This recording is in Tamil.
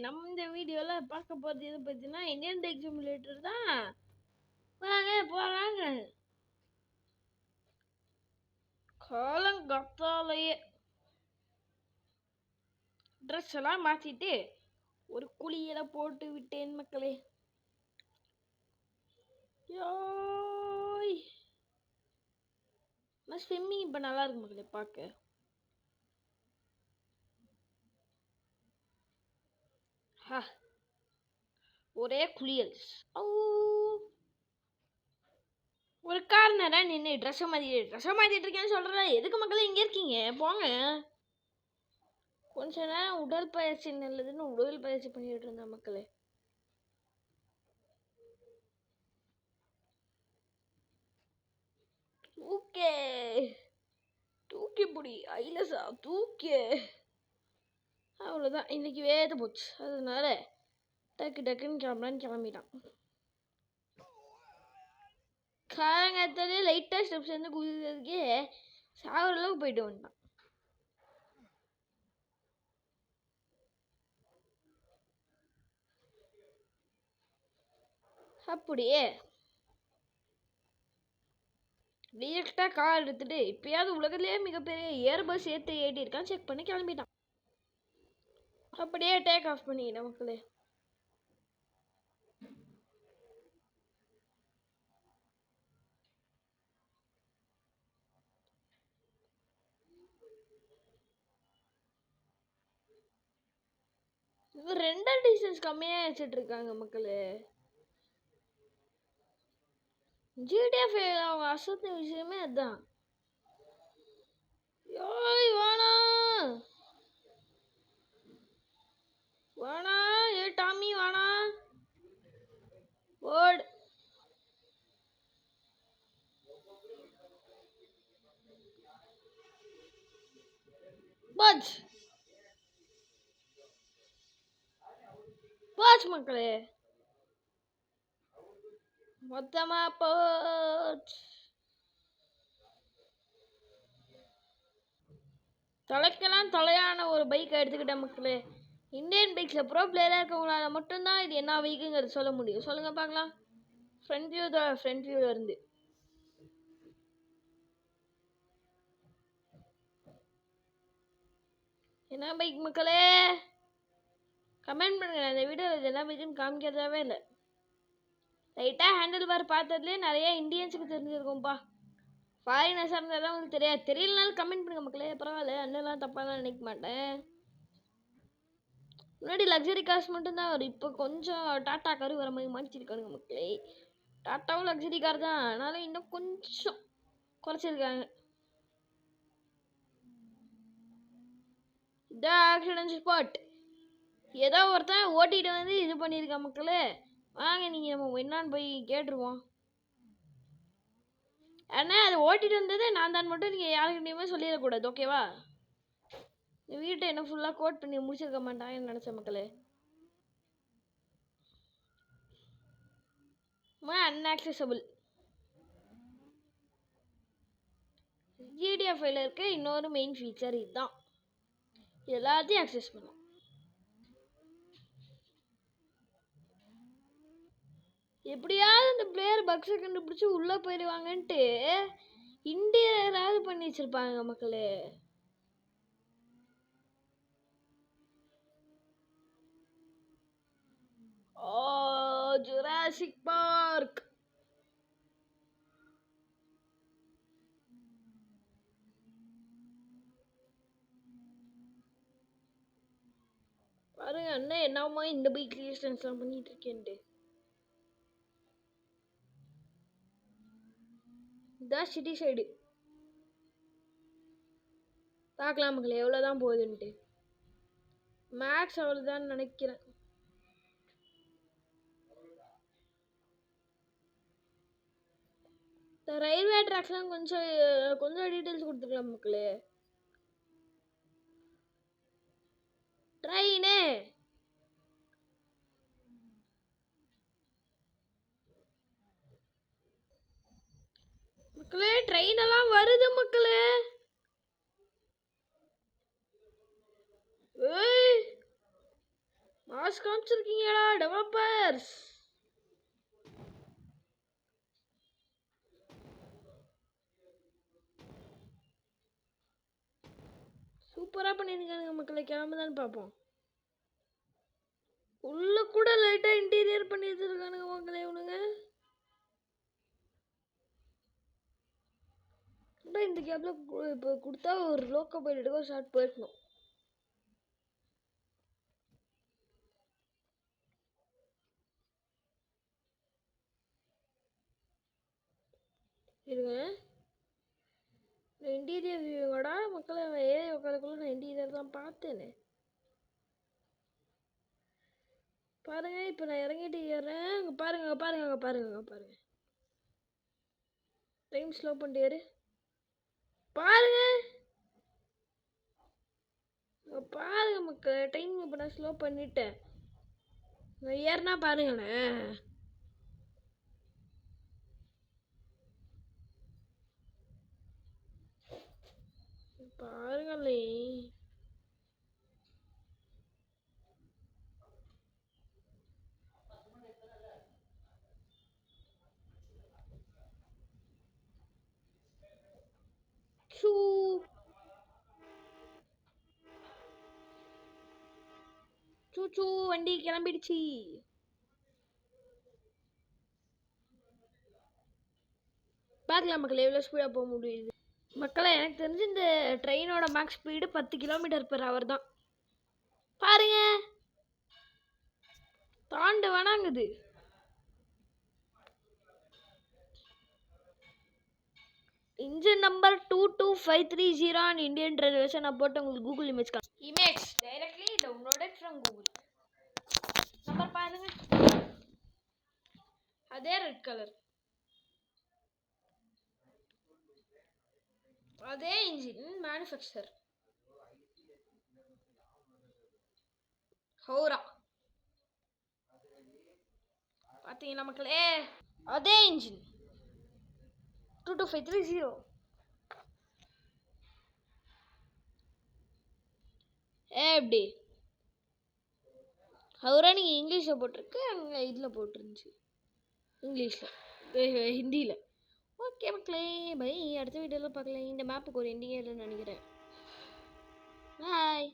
நம்ம இந்த வீடியோல பார்க்க போறது எது பத்தினா இந்தியன் பைக் சிமுலேட்டர் தான். வாங்க போறாங்க. காலங்கத்தாலேயே ட்ரெஸ் எல்லாம் மாத்திட்டு ஒரு குளியல போட்டு விட்டேன் மக்களே. ஸ்விம்மிங் இப்ப நல்லா இருக்கு மக்களே பார்க்க. ஒரே குளியல். ஒரு கார்னரா நின்று ட்ரெஸ் மாத்திட்டு இருக்கேன்னு சொல்ற. எதுக்கு மக்களே இங்க இருக்கீங்க? போங்க. கொஞ்ச நேரம் உடற்பயிற்சி நல்லதுன்னு உடற்பயிற்சி பண்ணிட்டு இருந்த மக்களே. தூக்கி புடி ஐலசா தூக்கி. அவ்வளோதான், இன்னைக்கு வேத போச்சு. அதனால டக்குன்னு கிளம்பிட்டான். காலங்கத்தாலே லைட்டாக ஸ்டெப்ஸ் வந்து குதிக்கிறதுக்கே சாகிற அளவுக்கு போயிட்டு வந்துட்டான். அப்படியே டிரெக்டா கார் எடுத்துட்டு இப்பயாவது உலகத்திலேயே மிகப்பெரிய ஏர்பஸ் ஏற்றி இருக்கான் செக் பண்ணி கிளம்பிட்டான். அப்படியே டேக் ஆஃப் பண்ணிக்கிட்டேன் மக்களே. ரெண்டர் டிஸ்டன்ஸ் கம்மியா வச்சுட்டு இருக்காங்க மக்களே. ஜிடிஎஃப் அவங்க அசத்த விஷயமே அதான். வாணா ஏ டாமி வாணா ஓட். போச்சு மக்களே, மொத்தமா போச்சு. தலைக்கெல்லாம் தலையான ஒரு பைக் எடுத்துக்கிட்டேன் மக்களே. இந்தியன் பைக்ஸில் ப்ரோ பிளேயராக இருக்கவங்களால மட்டும்தான் இது என்ன பைக்குங்கிறது சொல்ல முடியும். சொல்லுங்க பார்க்கலாம். ஃப்ரண்ட் வியூவில் இருந்து என்ன பைக் மக்களே கமெண்ட் பண்ணுங்க. அந்த வீடியோவில் இது என்ன பைக்குன்னு காமிக்கிறதாவே இல்லை. லைட்டாக ஹேண்டில் பார் பார்த்ததுலேயே நிறைய இந்தியன்ஸுக்கு தெரிஞ்சிருக்கும்ப்பா. ஃபாரினர்ஸாக இருந்தால் தான் உங்களுக்கு தெரியலனாலும் கமெண்ட் பண்ணுங்க மக்களே. பரவாயில்ல, அண்ணெல்லாம் தப்பாலாம் நினைக்க மாட்டேன். முன்னாடி லக்ஸரி கார்ஸ் மட்டும்தான் வரும். இப்போ கொஞ்சம் டாட்டா காரு வர மாதிரி மாற்றிருக்கானுங்க மக்களே. டாட்டாவும் லக்ஸரி கார் தான், அதனால இன்னும் கொஞ்சம் குறைச்சிருக்காங்க. இதான் ஆக்சிடென்ட் ஸ்பாட். ஏதோ ஒருத்தன் ஓட்டிட்டு வந்து இது பண்ணியிருக்கான் மக்களே. வாங்க நீங்கள் நம்ம என்னான்னு போய் கேட்டுருவோம். அண்ணா அது ஓட்டிட்டு வந்தது நான் தான் மட்டும் நீங்கள் யாருக்கிட்டையுமே சொல்லிடக்கூடாது, ஓகேவா? இந்த வீட்டை என்ன ஃபுல்லாக கோட் பண்ணி முடிச்சிருக்க மாட்டாங்கன்னு நினச்ச மக்களே. அன்ஆக்சசபிள். ஜிடிஎஃப்ல இருக்க இன்னொரு மெயின் ஃபீச்சர் இதுதான். எல்லாத்தையும் ஆக்சஸ் பண்ணலாம். எப்படியாவது இந்த பிளேயர் பக்ஸை கண்டுபிடிச்சி உள்ளே போயிடுவாங்கன்ட்டு இன்டீரியராவது பண்ணி வச்சிருப்பாங்க மக்களே. ஜுராசிக் பார்க் பாருங்க. அண்ணன் என்னமா இந்த பைக் ரெசிஸ்டன்ஸ்லாம் பண்ணிட்டு இருக்கேன்ட்டு. இதான் சிட்டி சைடு. பார்க்கலாம் மக்களே எவ்வளோதான் போகுதுன்ட்டு. மேக்ஸ் அவ்வளோதான் நினைக்கிறேன். இந்த ரயில்வே ட்ராக்ஸ்லாம் கொஞ்சம் டீட்டெயில்ஸ் கொடுத்துக்கலாம் மக்களே. ட்ரெயினு மக்களே, ட்ரெயின் எல்லாம் வருது மக்களே. மாஸ் காமிச்சிருக்கீங்கடா டெவலப்பர்ஸ். சூப்பரா பண்ணிருக்கானுங்க மக்களை. கிளம்புதான்னு பார்ப்போம். உள்ள கூட லைட்டா இன்டீரியர் பண்ணி வச்சிருக்கானுங்க மக்களை இவனுங்க. இந்த கேப்ல இப்போ கொடுத்தா ஒரு லோக்கோ பைலட்டுக்கு ஒரு ஷாட் போயிருக்கணும். இருங்க, இன்டீரியர் வியூவோட மக்களை ஏறி உட்காரக்குள்ள நான் இன்டீரியர் தான் பார்த்தேனே. பாருங்க, இப்போ நான் இறங்கிட்டு ஏறேன். அங்கே பாருங்க, அங்கே பாருங்க, அங்கே பாருங்க, அங்கே பாருங்க. டைம் ஸ்லோ பண்ணிட்டு ஏறு. பாருங்க பாருங்க மக்கள், டைம் இப்போ நான் ஸ்லோ பண்ணிட்டேன். ஏறினா பாருங்களேன். பாருங்களே, சூ வண்டி கிளம்பிடுச்சு. பார்க்கலாம் மக்கள் எவ்வளோ ஸ்பீடாக போக முடியுது. மக்களை எனக்கு தெரிஞ்சு இந்த ட்ரெயினோட மேக்ஸ் ஸ்பீடு 10 km/h தான். பாருங்க, தாண்டு வேணாங்குது. Engine number 22530 on Indian Railways. நான் போட்டு உங்களுக்கு Google image directly downloaded from Google. Number பாருங்க, அதே ரெட் கலர், அதே இன்ஜின், மேனுஃபேக்சர் ஹௌரா. பார்த்தீங்களா மக்களே, அதே இன்ஜின் 22530. எப்படி ஹௌரா நீங்கள் இங்கிலீஷில் போட்டிருக்கு, அங்கே இதில் போட்டிருந்துச்சு இங்கிலீஷில், ஹிந்தியில். ஓகே மக்களே, பை. அடுத்த வீடியோவில் பார்க்கலாம். இந்த மேப்புக்கு ஒரு எண்டிங்கே இல்லைன்னு நினைக்கிறேன். பாய்.